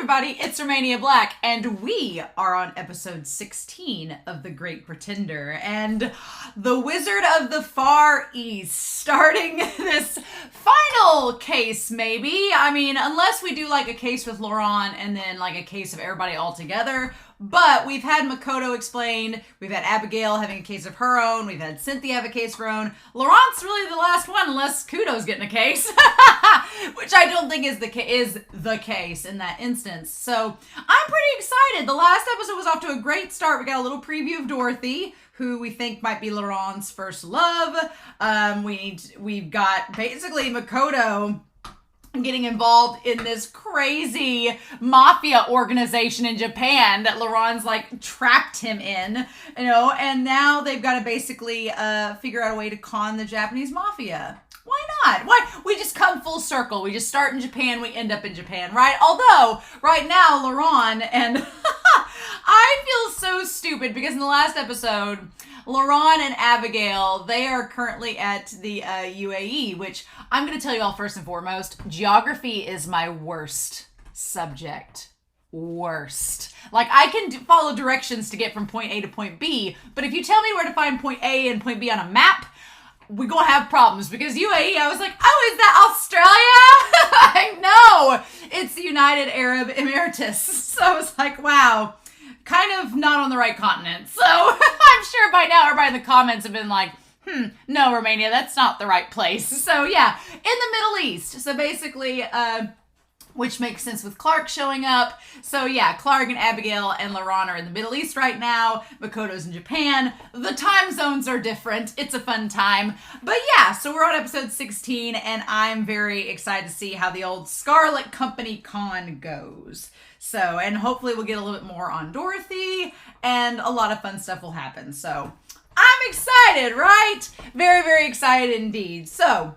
everybody, it's Romania Black, and we are on episode 16 of The Great Pretender, and the Wizard of the Far East, starting this final case, maybe. I mean, unless we do like a case with Laurent and then like a case of everybody all together. But we've had Makoto explained, we've had Abigail having a case of her own, we've had Cynthia have a case of her own. Laurent's really the last one, unless Kudo's getting a case, which I don't think is the case in that instance. So I'm pretty excited. The last episode was off to a great start. We got a little preview of Dorothy, who we think might be Laurent's first love. We've got basically Makoto getting involved in this crazy mafia organization in Japan that Laurent's like trapped him in, you know, and now they've got to basically figure out a way to con the Japanese mafia. Why not? Why? We just come full circle. We just start in Japan, we end up in Japan, right? Although, right now, Laurent and I feel so stupid because in the last episode, Laurent and Abigail, they are currently at the UAE, which I'm going to tell you all first and foremost, geography is my worst subject. Worst. Like, I can follow directions to get from point A to point B, but if you tell me where to find point A and point B on a map, we're going to have problems because UAE, I was like, oh, is that Australia? No, it's the United Arab Emirates. So I was like, wow. Kind of not on the right continent. So I'm sure by now everybody in the comments have been like, no, Romania, that's not the right place. So yeah, in the Middle East. So basically, which makes sense with Clark showing up. So yeah, Clark and Abigail and Laurent are in the Middle East right now. Makoto's in Japan. The time zones are different. It's a fun time. But yeah, so we're on episode 16 and I'm very excited to see how the old Scarlet Company con goes. So, and hopefully we'll get a little bit more on Dorothy and a lot of fun stuff will happen. So I'm excited, right? Very, very excited indeed. So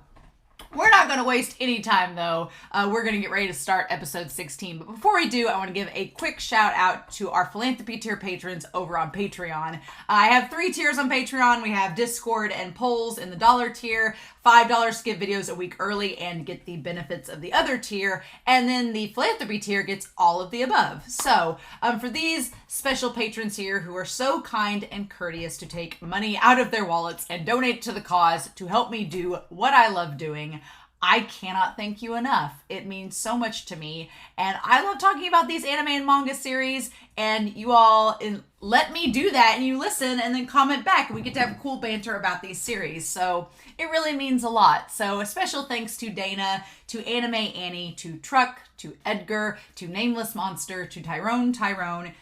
we're not going to waste any time, though. We're going to get ready to start episode 16. But before we do, I want to give a quick shout out to our philanthropy tier patrons over on Patreon. I have 3 tiers on Patreon. We have Discord and polls in the $1 tier. $5 to get videos a week early and get the benefits of the other tier. And then the philanthropy tier gets all of the above. So for these special patrons here who are so kind and courteous to take money out of their wallets and donate to the cause to help me do what I love doing, I cannot thank you enough. It means so much to me. And I love talking about these anime and manga series. And you all let me do that. And you listen and then comment back. And we get to have cool banter about these series. So it really means a lot. So a special thanks to Dana, to Anime Annie, to Truck, to Edgar, to Nameless Monster, to Tyrone,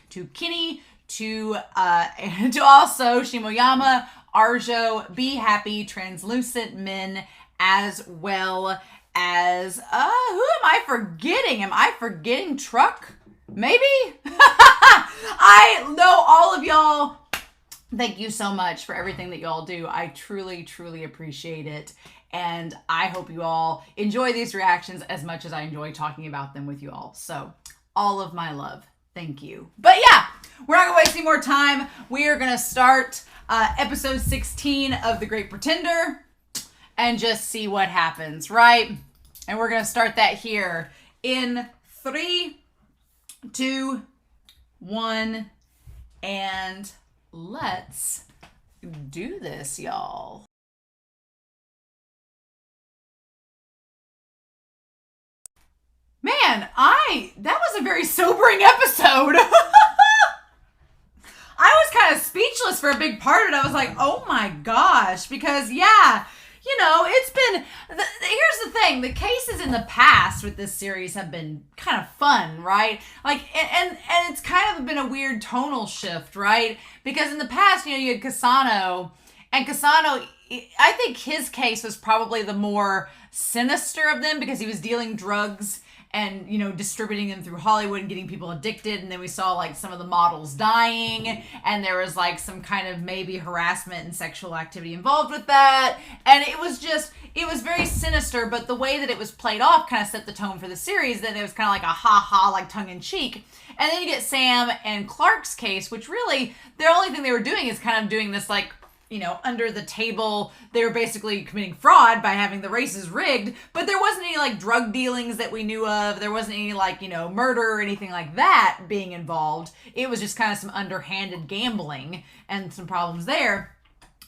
to Kenny, to also Shimoyama, Arjo, Be Happy, Translucent Men, as well as, who am I forgetting? Am I forgetting Truck? Maybe? I know all of y'all. Thank you so much for everything that y'all do. I truly, truly appreciate it. And I hope you all enjoy these reactions as much as I enjoy talking about them with you all. So all of my love. Thank you. But yeah, we're not going to waste any more time. We are going to start episode 16 of The Great Pretender and just see what happens, right? And we're going to start that here in 3, 2, 1, and let's do this, y'all. Man, that was a very sobering episode. I was kind of speechless for a big part of it. I was like, oh my gosh, because yeah, you know, it's been, here's the thing, the cases in the past with this series have been kind of fun, right? Like, and it's kind of been a weird tonal shift, right? Because in the past, you know, you had Cassano, and Cassano, I think his case was probably the more sinister of them because he was dealing drugs and, you know, distributing them through Hollywood and getting people addicted. And then we saw like some of the models dying and there was like some kind of maybe harassment and sexual activity involved with that. And it was very sinister, but the way that it was played off kind of set the tone for the series. That it was kind of like a ha-ha, like tongue in cheek. And then you get Sam and Clark's case, which really, the only thing they were doing is kind of doing this like under the table, they were basically committing fraud by having the races rigged, but there wasn't any like drug dealings that we knew of. There wasn't any like, murder or anything like that being involved. It was just kind of some underhanded gambling and some problems there.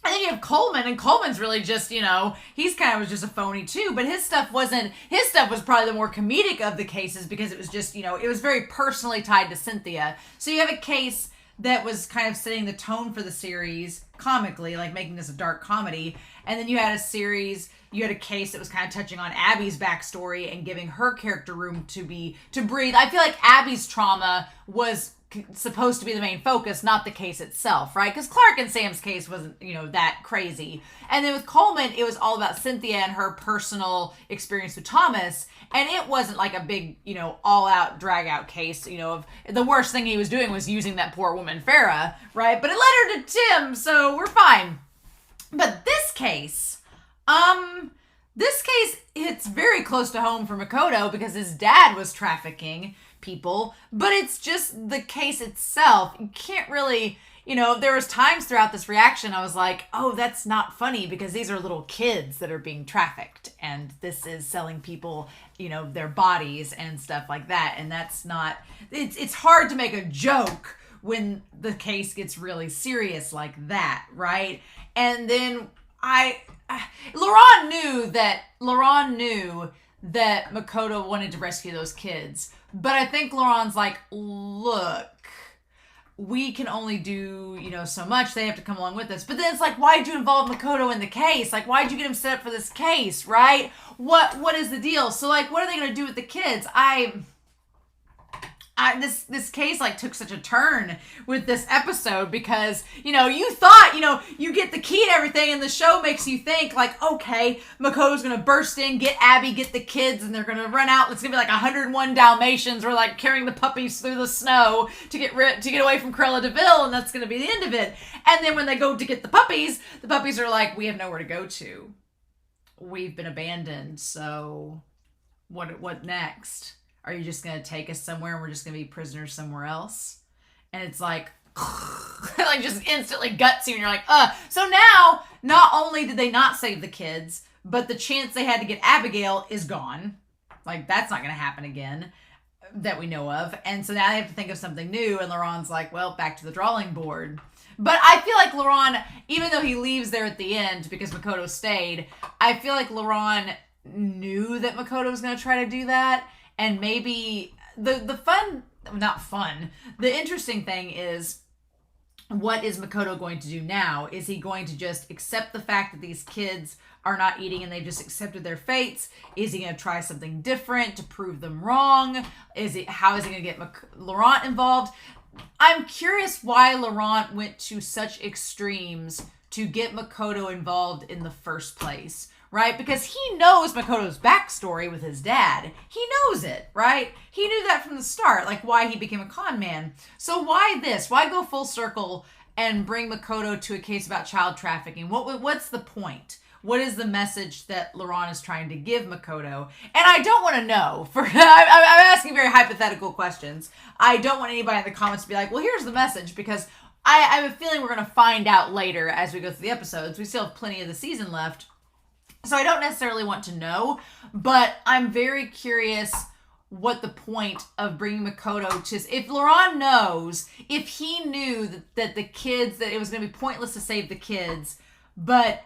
And then you have Coleman, and Coleman's really just, he's kind of was just a phony too, but his stuff was probably the more comedic of the cases because it was just, it was very personally tied to Cynthia. So you have a case that was kind of setting the tone for the series comically, like making this a dark comedy. And then you had a case that was kind of touching on Abby's backstory and giving her character room to breathe. I feel like Abby's trauma was supposed to be the main focus, not the case itself, right? Because Clark and Sam's case wasn't, that crazy. And then with Coleman, it was all about Cynthia and her personal experience with Thomas. And it wasn't like a big, all-out, drag-out case, of the worst thing he was doing was using that poor woman, Farrah, right? But it led her to Tim, so we're fine. But this case, it's very close to home for Makoto because his dad was trafficking people, but it's just the case itself. You can't really, there was times throughout this reaction I was like, oh, that's not funny because these are little kids that are being trafficked and this is selling people, their bodies and stuff like that. And that's not, it's hard to make a joke when the case gets really serious like that, right? And then Laurent knew that Makoto wanted to rescue those kids. But I think Laurent's like, look, we can only do, so much. They have to come along with us. But then it's like, why'd you involve Makoto in the case? Like, why'd you get him set up for this case, right? What is the deal? So, like, what are they going to do with the kids? This case like took such a turn with this episode because, you thought, you get the key and everything and the show makes you think like, okay, Makoto's going to burst in, get Abby, get the kids and they're going to run out. It's going to be like 101 Dalmatians or like carrying the puppies through the snow to get away from Cruella de Vil and that's going to be the end of it. And then when they go to get the puppies are like, we have nowhere to go to. We've been abandoned. So what next? Are you just going to take us somewhere and we're just going to be prisoners somewhere else? And it's like, like just instantly guts you and you're like, So now, not only did they not save the kids, but the chance they had to get Abigail is gone. Like, that's not going to happen again that we know of. And so now they have to think of something new. And Laurent's like, well, back to the drawing board. But I feel like Laurent, even though he leaves there at the end because Makoto stayed, I feel like Laurent knew that Makoto was going to try to do that. And maybe the interesting thing is, what is Makoto going to do now? Is he going to just accept the fact that these kids are not eating and they've just accepted their fates? Is he going to try something different to prove them wrong? How is he going to get Laurent involved? I'm curious why Laurent went to such extremes to get Makoto involved in the first place. Right? Because he knows Makoto's backstory with his dad. He knows it, right? He knew that from the start, like why he became a con man. So why this? Why go full circle and bring Makoto to a case about child trafficking? What's the point? What is the message that Laurent is trying to give Makoto? And I don't want to know. I'm asking very hypothetical questions. I don't want anybody in the comments to be like, well, here's the message, because I have a feeling we're going to find out later as we go through the episodes. We still have plenty of the season left. So I don't necessarily want to know, but I'm very curious what the point of bringing Makoto to... If Laurent knows, if he knew that the kids, that it was going to be pointless to save the kids, but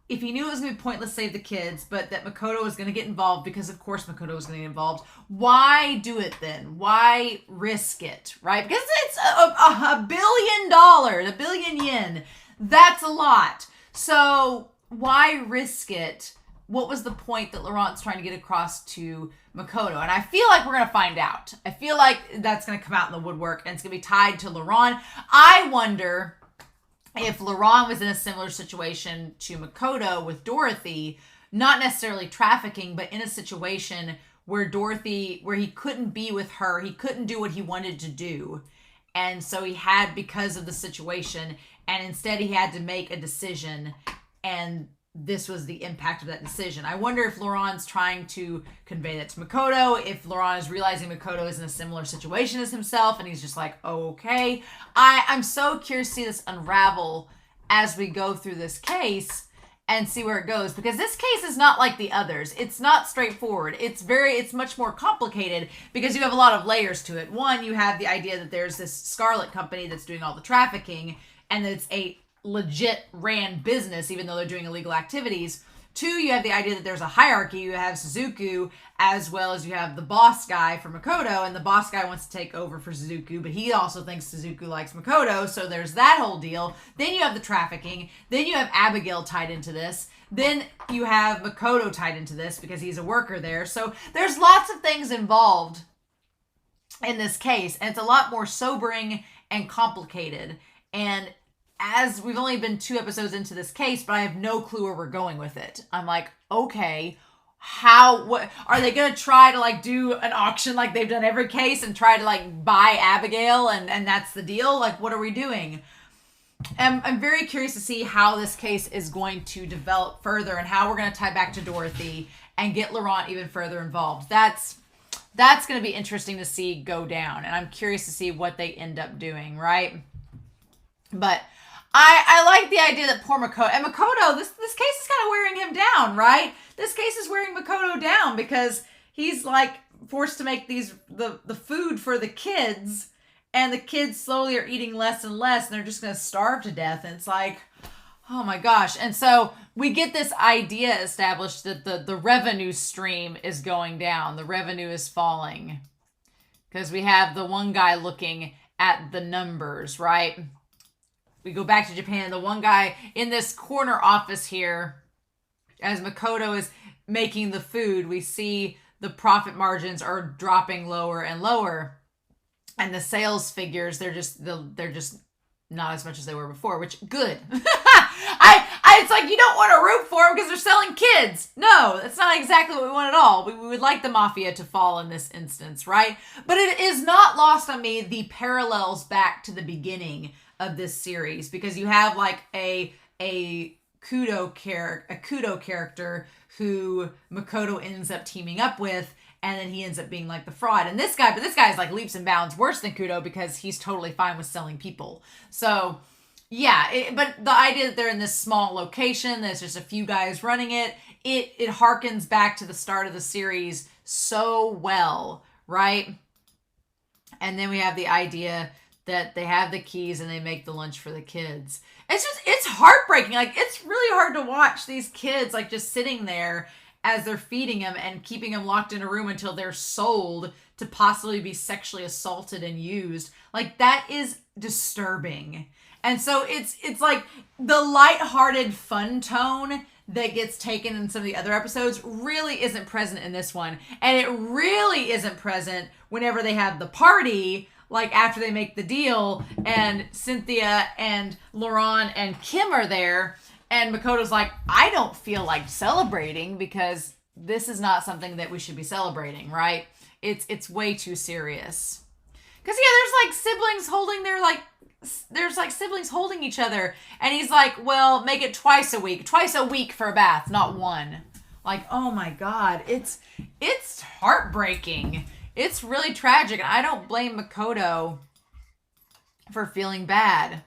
if he knew it was going to be pointless to save the kids, but that Makoto was going to get involved, because of course Makoto was going to get involved, why do it then? Why risk it, right? Because it's $1 billion, 1 billion yen. That's a lot. So... why risk it? What was the point that Laurent's trying to get across to Makoto? And I feel like we're going to find out. I feel like that's going to come out in the woodwork and it's going to be tied to Laurent. I wonder if Laurent was in a similar situation to Makoto with Dorothy, not necessarily trafficking, but in a situation where he couldn't be with her, he couldn't do what he wanted to do. And so he had, because of the situation, and instead he had to make a decision. And this was the impact of that decision. I wonder if Laurent's trying to convey that to Makoto, if Laurent is realizing Makoto is in a similar situation as himself, and he's just like, oh, okay. I'm so curious to see this unravel as we go through this case and see where it goes, because this case is not like the others. It's not straightforward. It's much more complicated because you have a lot of layers to it. One, you have the idea that there's this Scarlet company that's doing all the trafficking and that it's a legit ran business, even though they're doing illegal activities. Two, you have the idea that there's a hierarchy. You have Suzuku, as well as you have the boss guy for Makoto, and the boss guy wants to take over for Suzuku, but he also thinks Suzuku likes Makoto, so there's that whole deal. Then you have the trafficking. Then you have Abigail tied into this. Then you have Makoto tied into this because he's a worker there. So there's lots of things involved in this case, and it's a lot more sobering and complicated. And as we've only been 2 episodes into this case, but I have no clue where we're going with it. I'm like, okay, what are they going to try to like do an auction like they've done every case and try to like buy Abigail and that's the deal? Like, what are we doing? I'm very curious to see how this case is going to develop further and how we're going to tie back to Dorothy and get Laurent even further involved. That's going to be interesting to see go down, and I'm curious to see what they end up doing, right? But I like the idea that poor Makoto, and Makoto, this case is kind of wearing him down, right? This case is wearing Makoto down because he's like forced to make the food for the kids, and the kids slowly are eating less and less, and they're just going to starve to death. And it's like, oh my gosh. And so we get this idea established that the revenue stream is going down. The revenue is falling because we have the one guy looking at the numbers, right? We go back to Japan. The one guy in this corner office here, as Makoto is making the food, we see the profit margins are dropping lower and lower. And the sales figures, they're just not as much as they were before, which good. It's like you don't want to root for them because they're selling kids. No, that's not exactly what we want at all. We would like the mafia to fall in this instance, right? But it is not lost on me the parallels back to the beginning of this series, because you have like a Kudo character who Makoto ends up teaming up with, and then he ends up being like the fraud. And this guy is like leaps and bounds worse than Kudo because he's totally fine with selling people. So yeah, but the idea that they're in this small location, there's just a few guys running it harkens back to the start of the series so well, right? And then we have the idea that they have the keys and they make the lunch for the kids. It's heartbreaking. Like, it's really hard to watch these kids like just sitting there as they're feeding them and keeping them locked in a room until they're sold to possibly be sexually assaulted and used. Like, that is disturbing. And so it's like the lighthearted fun tone that gets taken in some of the other episodes really isn't present in this one. And it really isn't present whenever they have the party, like after they make the deal and Cynthia and Laurent and Kim are there. And Makoto's like, I don't feel like celebrating because this is not something that we should be celebrating, right? It's way too serious. Because, yeah, there's siblings holding each other. And he's like, well, make it twice a week for a bath, not one. Like, oh my God, it's heartbreaking. It's really tragic. And I don't blame Makoto for feeling bad.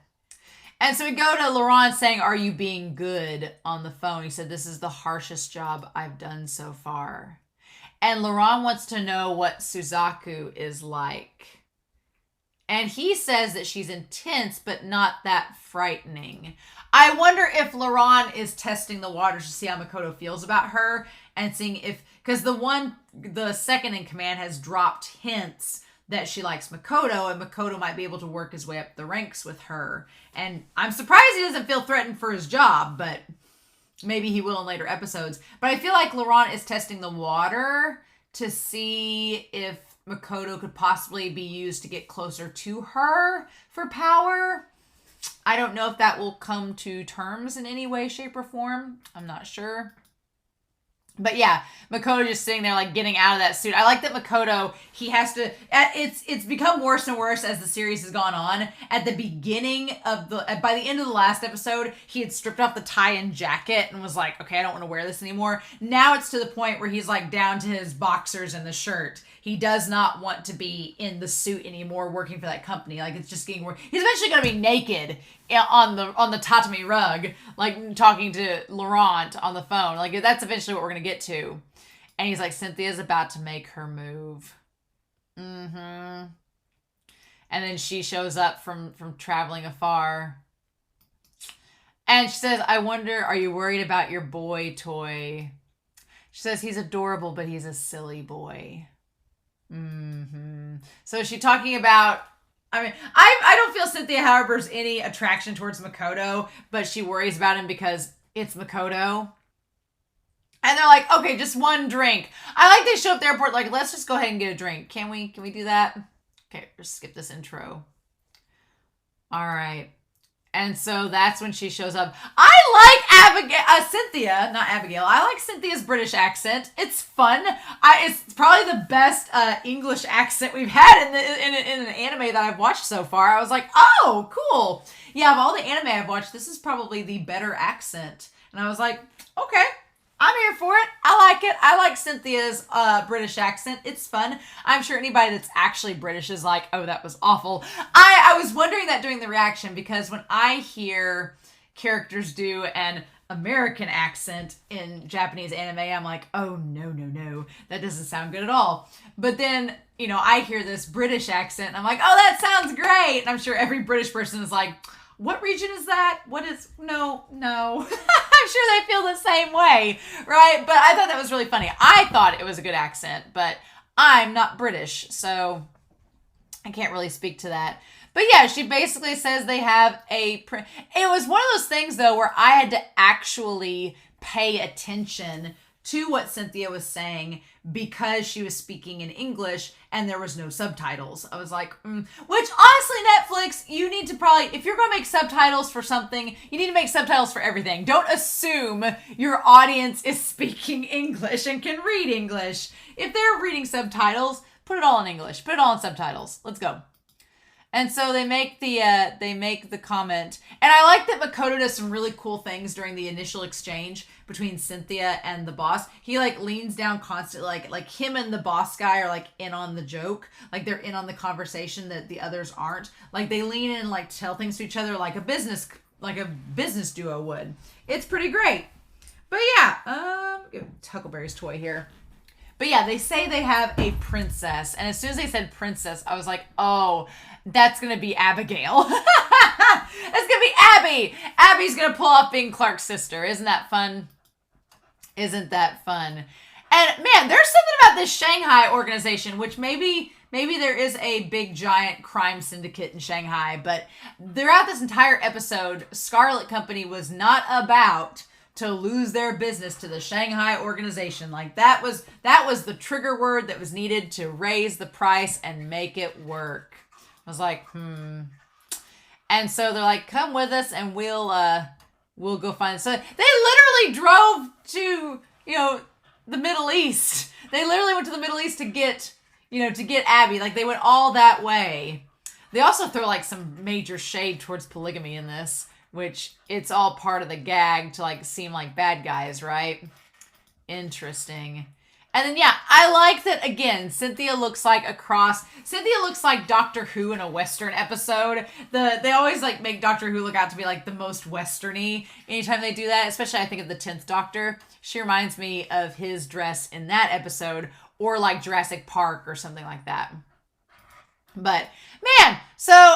And so we go to Laurent saying, are you being good on the phone? He said, this is the harshest job I've done so far. And Laurent wants to know what Suzaku is like. And he says that she's intense, but not that frightening. I wonder if Laurent is testing the waters to see how Makoto feels about her and seeing if, because the second in command has dropped hints that she likes Makoto, and Makoto might be able to work his way up the ranks with her. And I'm surprised he doesn't feel threatened for his job, but maybe he will in later episodes. But I feel like Laurent is testing the water to see if Makoto could possibly be used to get closer to her for power. I don't know if that will come to terms in any way, shape, or form. I'm not sure. But yeah, Makoto just sitting there like getting out of that suit. I like that Makoto, he has to, it's become worse and worse as the series has gone on. At the beginning of by the end of the last episode, he had stripped off the tie and jacket and was like, okay, I don't want to wear this anymore. Now it's to the point where he's like down to his boxers and the shirt. He does not want to be in the suit anymore working for that company. Like, it's just getting worse. He's eventually going to be naked on the tatami rug, like talking to Laurent on the phone. Like, that's eventually what we're going to get to. And he's like, Cynthia's about to make her move. And then she shows up from traveling afar. And she says, I wonder, are you worried about your boy toy? She says, he's adorable, but he's a silly boy. So is she talking about, I mean, I don't feel Cynthia Harber's any attraction towards Makoto, but she worries about him because it's Makoto. And they're like, okay, just one drink. I like they show up at the airport like, let's just go ahead and get a drink. Can we do that? Okay, just skip this intro. All right. And so that's when she shows up. I like Cynthia, not Abigail. I like Cynthia's British accent. It's fun. It's probably the best English accent we've had in an anime that I've watched so far. I was like, oh, cool. Yeah, of all the anime I've watched, this is probably the better accent. And I was like, okay, I'm here for it. I like it. I like Cynthia's British accent. It's fun. I'm sure anybody that's actually British is like, oh, that was awful. I was wondering that during the reaction because when I hear characters do an American accent in Japanese anime, I'm like, oh, no. That doesn't sound good at all. But then, I hear this British accent and I'm like, oh, that sounds great. And I'm sure every British person is like, what region is that? No. I'm sure they feel the same way, right? But I thought that was really funny. I thought it was a good accent, but I'm not British, so I can't really speak to that. But yeah, she basically says they have it was one of those things, though, where I had to actually pay attention to what Cynthia was saying because she was speaking in English and there was no subtitles. I was like, Which, honestly, Netflix, you need to probably, if you're going to make subtitles for something, you need to make subtitles for everything. Don't assume your audience is speaking English and can read English. If they're reading subtitles, put it all in English. Put it all in subtitles. Let's go. And so they make the comment, and I like that Makoto does some really cool things during the initial exchange between Cynthia and the boss. He like leans down constantly, like him and the boss guy are like in on the joke, like they're in on the conversation that the others aren't. Like they lean in and like tell things to each other like a business duo would. It's pretty great. But yeah, Huckleberry's toy here. But yeah, they say they have a princess. And as soon as they said princess, I was like, oh, that's going to be Abigail. That's going to be Abby. Abby's going to pull off being Clark's sister. Isn't that fun? Isn't that fun? And man, there's something about this Shanghai organization, which maybe there is a big giant crime syndicate in Shanghai. But throughout this entire episode, Scarlet Company was not about to lose their business to the Shanghai organization. Like that was the trigger word that was needed to raise the price and make it work. I was like, And so they're like, come with us and we'll go find it. So they literally drove to, the Middle East. They literally went to the Middle East to get Abby. Like they went all that way. They also throw like some major shade towards polygamy in this, which it's all part of the gag to like seem like bad guys, right? Interesting. And then yeah, I like that again, Cynthia looks like Doctor Who in a Western episode. They always like make Doctor Who look out to be like the most Westerny anytime they do that, especially I think of the 10th Doctor. She reminds me of his dress in that episode, or like Jurassic Park or something like that. But man, so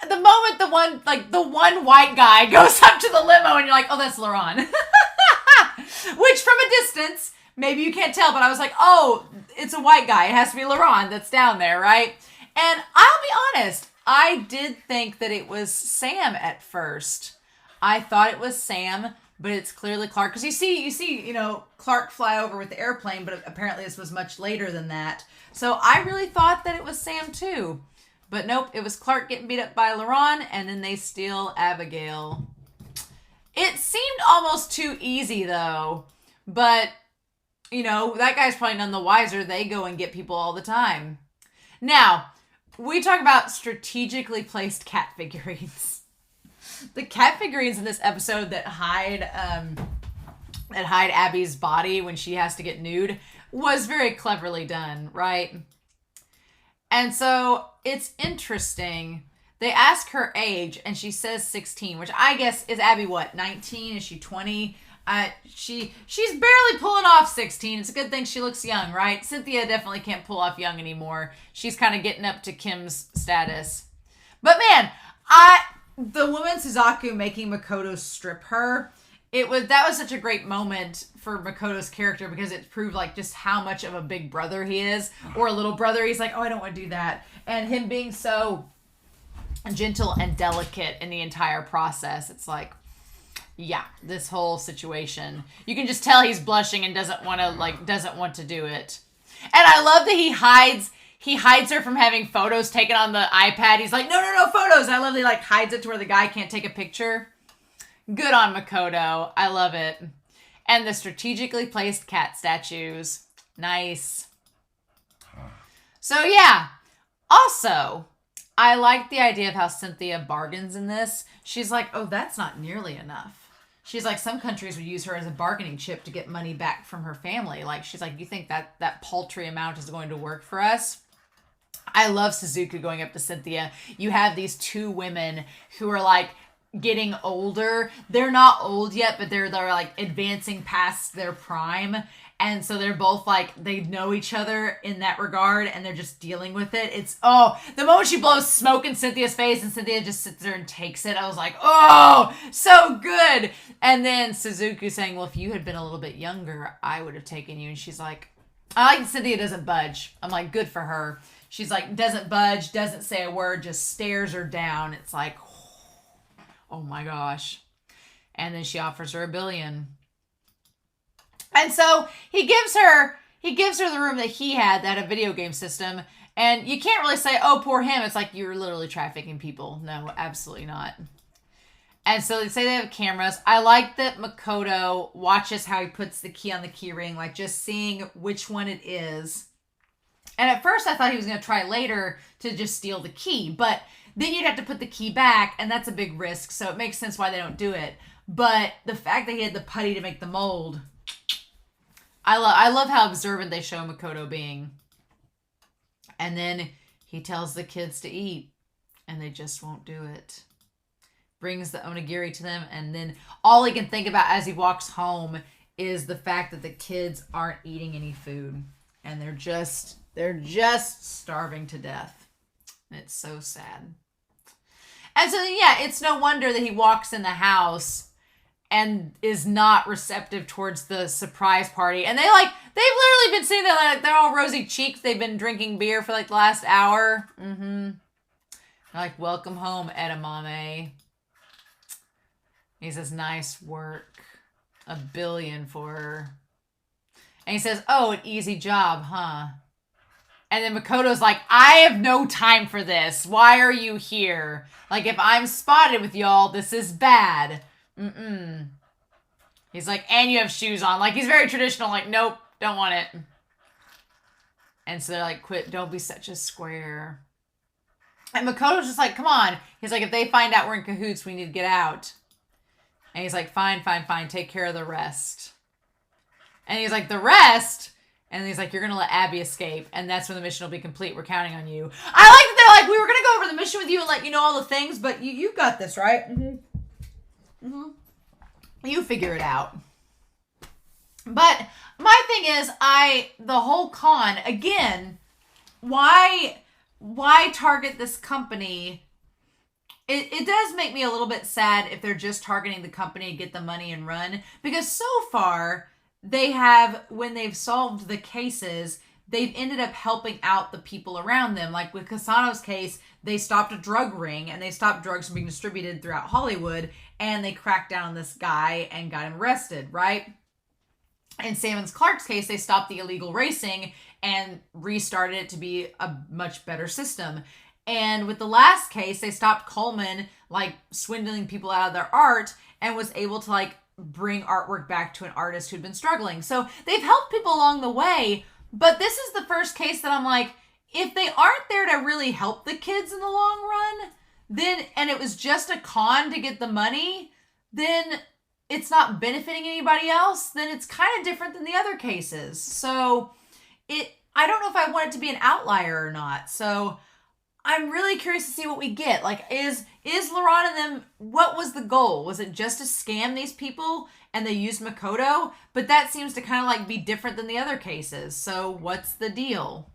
the moment the one white guy goes up to the limo and you're like, oh, that's Laurent. Which from a distance, maybe you can't tell, but I was like, oh, it's a white guy. It has to be Laurent that's down there, right? And I'll be honest, I did think that it was Sam at first. I thought it was Sam, but it's clearly Clark. Because you see, Clark fly over with the airplane, but apparently this was much later than that. So I really thought that it was Sam too. But nope, it was Clark getting beat up by Laurent, and then they steal Abigail. It seemed almost too easy, though. But that guy's probably none the wiser. They go and get people all the time. Now, we talk about strategically placed cat figurines. The cat figurines in this episode that hide Abby's body when she has to get nude was very cleverly done, right? And so it's interesting. They ask her age, and she says 16, which I guess is Abby what, 19? Is she 20? She's barely pulling off 16. It's a good thing she looks young, right? Cynthia definitely can't pull off young anymore. She's kind of getting up to Kim's status. But man, the woman Suzaku making Makoto strip her, that was such a great moment for Makoto's character because it proved like just how much of a big brother he is, or a little brother. He's like, oh, I don't want to do that. And him being so gentle and delicate in the entire process. It's like, yeah, this whole situation. You can just tell he's blushing and doesn't want to do it. And I love that he hides her from having photos taken on the iPad. He's like, no photos. And I love that he like hides it to where the guy can't take a picture. Good on Makoto. I love it. And the strategically placed cat statues. Nice. So yeah. Also, I like the idea of how Cynthia bargains in this. She's like, oh, that's not nearly enough. She's like, some countries would use her as a bargaining chip to get money back from her family. Like, she's like, you think that paltry amount is going to work for us? I love Suzuki going up to Cynthia. You have these two women who are like getting older. They're not old yet, but they're like advancing past their prime. And so they're both like, they know each other in that regard, and they're just dealing with it. It's, the moment she blows smoke in Cynthia's face and Cynthia just sits there and takes it, I was like, oh, so good. And then Suzuki saying, well, if you had been a little bit younger, I would have taken you. And she's like, I like Cynthia doesn't budge. I'm like, good for her. She's like, doesn't budge, doesn't say a word, just stares her down. It's like, oh my gosh. And then she offers her $1 billion. And so he gives her the room that he had that had a video game system. And you can't really say, oh, poor him. It's like, you're literally trafficking people. No, absolutely not. And so they say they have cameras. I like that Makoto watches how he puts the key on the key ring, like just seeing which one it is. And at first I thought he was going to try later to just steal the key. But then you'd have to put the key back, and that's a big risk. So it makes sense why they don't do it. But the fact that he had the putty to make the mold, I love how observant they show Makoto being. And then he tells the kids to eat, and they just won't do it. Brings the onigiri to them, and then all he can think about as he walks home is the fact that the kids aren't eating any food, and they're just starving to death. And it's so sad. And so yeah, it's no wonder that he walks in the house and is not receptive towards the surprise party. And they've literally been sitting there like they're all rosy cheeks. They've been drinking beer for like the last hour. They're like, welcome home, edamame. He says, nice work. $1 billion for her. And he says, oh, an easy job, huh? And then Makoto's like, I have no time for this. Why are you here? Like, if I'm spotted with y'all, this is bad. He's like, and you have shoes on. Like, he's very traditional. Like, nope, don't want it. And so they're like, quit. Don't be such a square. And Makoto's just like, come on. He's like, if they find out we're in cahoots, we need to get out. And he's like, fine. Take care of the rest. And he's like, the rest? And he's like, you're going to let Abby escape. And that's when the mission will be complete. We're counting on you. I like that they're like, we were going to go over the mission with you and let you know all the things, but you've got this, right? You figure it out. But my thing is, the whole con, again, why target this company? It does make me a little bit sad if they're just targeting the company to get the money and run. Because so far, when they've solved the cases, they've ended up helping out the people around them. Like with Kasano's case, they stopped a drug ring and they stopped drugs from being distributed throughout Hollywood, and they cracked down on this guy and got him arrested, right? In Sammons Clark's case, they stopped the illegal racing and restarted it to be a much better system. And with the last case, they stopped Coleman, like, swindling people out of their art and was able to, like, bring artwork back to an artist who'd been struggling. So they've helped people along the way, but this is the first case that I'm like, if they aren't there to really help the kids in the long run, then, and it was just a con to get the money, then it's not benefiting anybody else, then it's kind of different than the other cases. So I don't know if I want it to be an outlier or not. So I'm really curious to see what we get. Like, is Laurent and them, what was the goal? Was it just to scam these people and they used Makoto? But that seems to kind of like be different than the other cases. So what's the deal?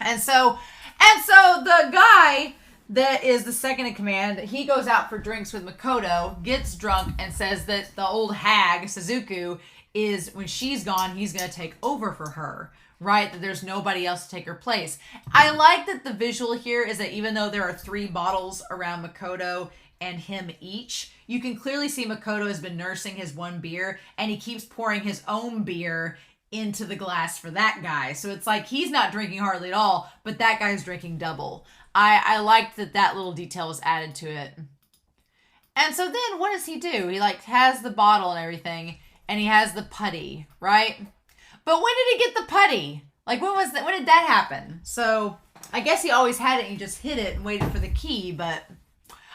And so the guy that is the second in command, he goes out for drinks with Makoto, gets drunk, and says that the old hag, Suzuku, is, when she's gone, he's going to take over for her. Right? That there's nobody else to take her place. I like that the visual here is that even though there are 3 bottles around Makoto and him each, you can clearly see Makoto has been nursing his one beer, and he keeps pouring his own beer into the glass for that guy. So it's like he's not drinking hardly at all, but that guy's drinking double. I liked that little detail was added to it. And so then what does he do? He like has the bottle and everything, and he has the putty, right? But when did he get the putty? Like, when did that happen? So I guess he always had it and he just hid it and waited for the key, but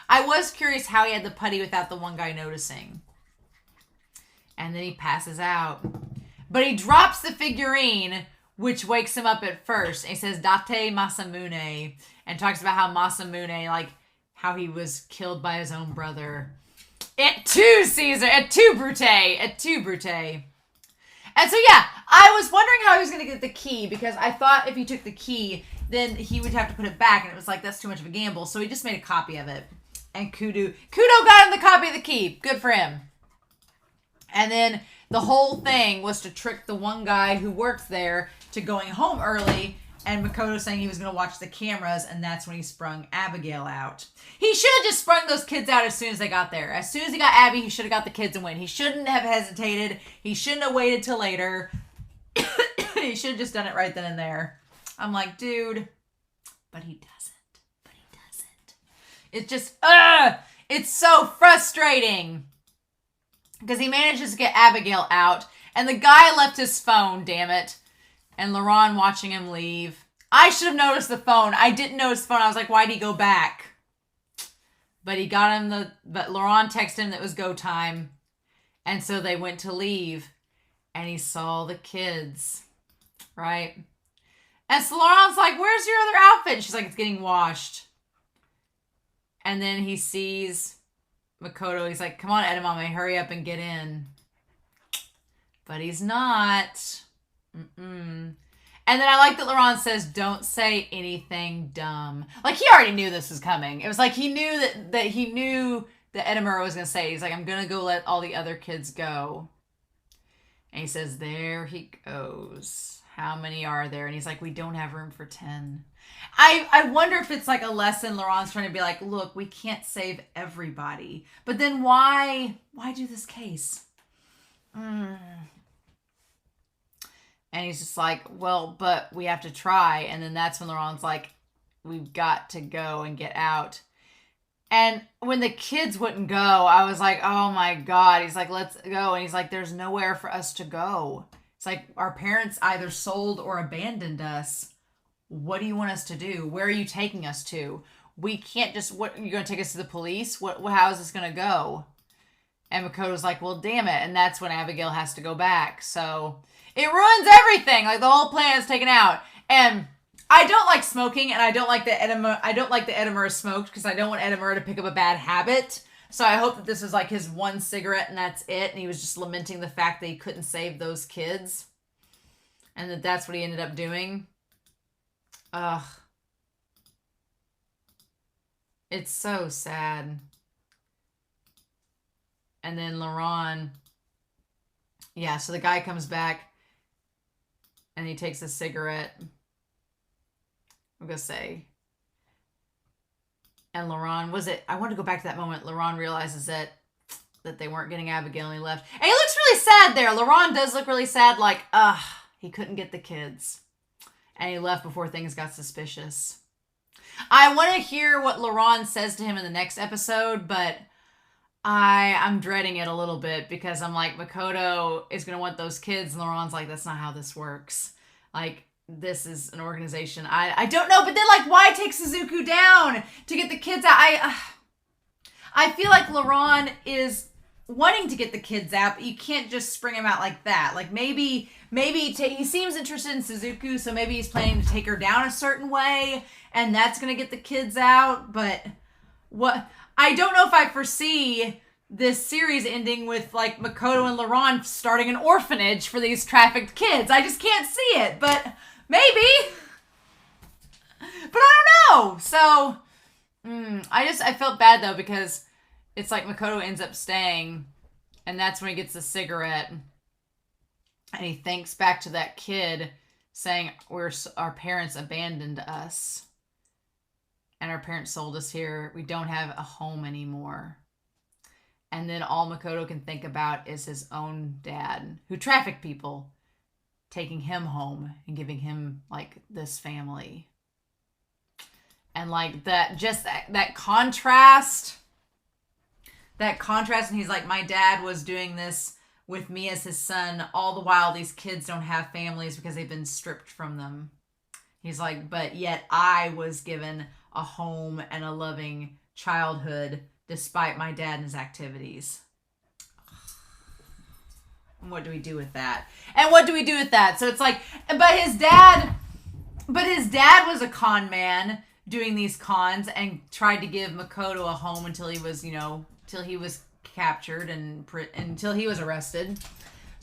I was curious how he had the putty without the one guy noticing. And then he passes out. But he drops the figurine, which wakes him up at first. And he says, Date Masamune, and talks about how Masamune, like, how he was killed by his own brother. Et tu, Caesar! Et tu, Brute! Et tu, Brute! And so, yeah, I was wondering how he was going to get the key, because I thought if he took the key, then he would have to put it back, and it was like, that's too much of a gamble. So he just made a copy of it. And Kudo got him the copy of the key. Good for him. And then the whole thing was to trick the one guy who works there to going home early, and Makoto saying he was going to watch the cameras, and that's when he sprung Abigail out. He should have just sprung those kids out as soon as they got there. As soon as he got Abby, he should have got the kids and went. He shouldn't have hesitated. He shouldn't have waited till later. He should have just done it right then and there. I'm like, dude, but he doesn't. But he doesn't. It's just, it's so frustrating. Because he manages to get Abigail out, and the guy left his phone, damn it. And Laurent watching him leave. I should have noticed the phone. I didn't notice the phone. I was like, why'd he go back? But he got him but Laurent texted him that it was go time. And so they went to leave. And he saw the kids. Right? And so Laurent's like, where's your other outfit? And she's like, it's getting washed. And then he sees Makoto. He's like, come on, Edamame, hurry up and get in. But he's not. And then I like that Laurent says, don't say anything dumb. Like, he already knew this was coming. It was like he knew that he knew that Edamura was going to say, he's like, I'm going to go let all the other kids go. And he says, there he goes. How many are there? And he's like, we don't have room for 10. I wonder if it's like a lesson Laurent's trying to be like, look, we can't save everybody. But then why do this case? And he's just like, well, but we have to try. And then that's when Laurent's like, we've got to go and get out. And when the kids wouldn't go, I was like, oh my God. He's like, let's go. And he's like, there's nowhere for us to go. It's like our parents either sold or abandoned us. What do you want us to do? Where are you taking us to? We can't just, what, you're going to take us to the police? How is this going to go? And Makoto's like, well, damn it. And that's when Abigail has to go back. So it ruins everything. Like, the whole plan is taken out. And I don't like smoking, and I don't like that Edamura is smoked, because I don't want Edamura to pick up a bad habit. So I hope that this was like his one cigarette and that's it. And he was just lamenting the fact that he couldn't save those kids. And that's what he ended up doing. Ugh. It's so sad. And then Laurent, yeah, so the guy comes back and he takes a cigarette. I'm going to say. And Laurent, I want to go back to that moment. Laurent realizes that they weren't getting Abigail and he left. And he looks really sad there. Laurent does look really sad, like, he couldn't get the kids. And he left before things got suspicious. I want to hear what Laurent says to him in the next episode, but I'm dreading it a little bit because I'm like, Makoto is going to want those kids. And Laurent's like, that's not how this works. Like, this is an organization. I don't know. But then, like, why take Suzuku down to get the kids out? I feel like Laurent is wanting to get the kids out, but you can't just spring him out like that. Like, maybe he seems interested in Suzuku, so maybe he's planning to take her down a certain way, and that's going to get the kids out. But what... I don't know if I foresee this series ending with like Makoto and Laurent starting an orphanage for these trafficked kids. I just can't see it, but maybe. But I don't know. So I felt bad though because it's like Makoto ends up staying, and that's when he gets the cigarette, and he thinks back to that kid saying, our parents abandoned us. And our parents sold us here. We don't have a home anymore. And then all Makoto can think about is his own dad, who trafficked people, taking him home and giving him, like, this family. And, like, that contrast. That contrast, and he's like, my dad was doing this with me as his son. All the while, these kids don't have families because they've been stripped from them. He's like, but yet I was given a home and a loving childhood despite my dad and his activities. And what do we do with that? So it's like, but his dad was a con man doing these cons and tried to give Makoto a home until he was, till he was captured and until he was arrested.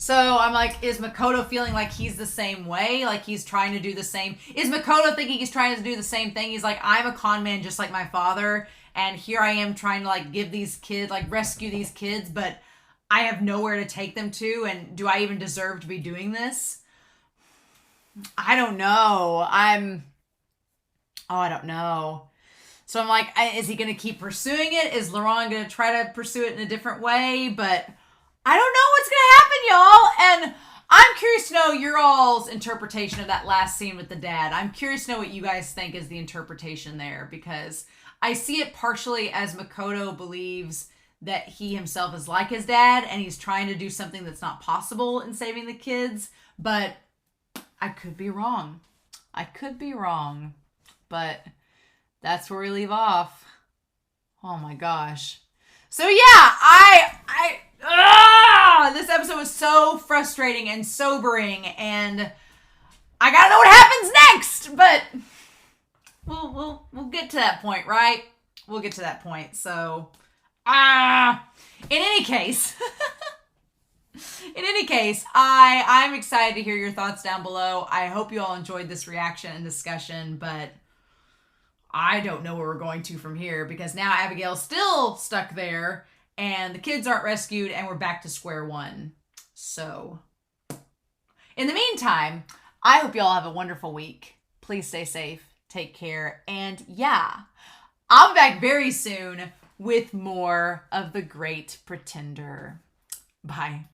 So I'm like, is Makoto feeling like he's the same way? Like he's trying to do the same? Is Makoto thinking he's trying to do the same thing? He's like, I'm a con man just like my father. And here I am trying to like give these kids, like rescue these kids. But I have nowhere to take them to. And do I even deserve to be doing this? I don't know. I don't know. So I'm like, is he going to keep pursuing it? Is Laurent going to try to pursue it in a different way? But I don't know what's going to happen, y'all. And I'm curious to know your all's interpretation of that last scene with the dad. I'm curious to know what you guys think is the interpretation there, because I see it partially as Makoto believes that he himself is like his dad and he's trying to do something that's not possible in saving the kids. But I could be wrong. But that's where we leave off. Oh my gosh. So yeah, this episode was so frustrating and sobering, and I gotta know what happens next. But we'll get to that point, right? We'll get to that point. So, in any case, I'm excited to hear your thoughts down below. I hope you all enjoyed this reaction and discussion, but I don't know where we're going to from here, because now Abigail's still stuck there and the kids aren't rescued and we're back to square one. So in the meantime, I hope you all have a wonderful week. Please stay safe, take care, and yeah, I'll be back very soon with more of The Great Pretender. Bye.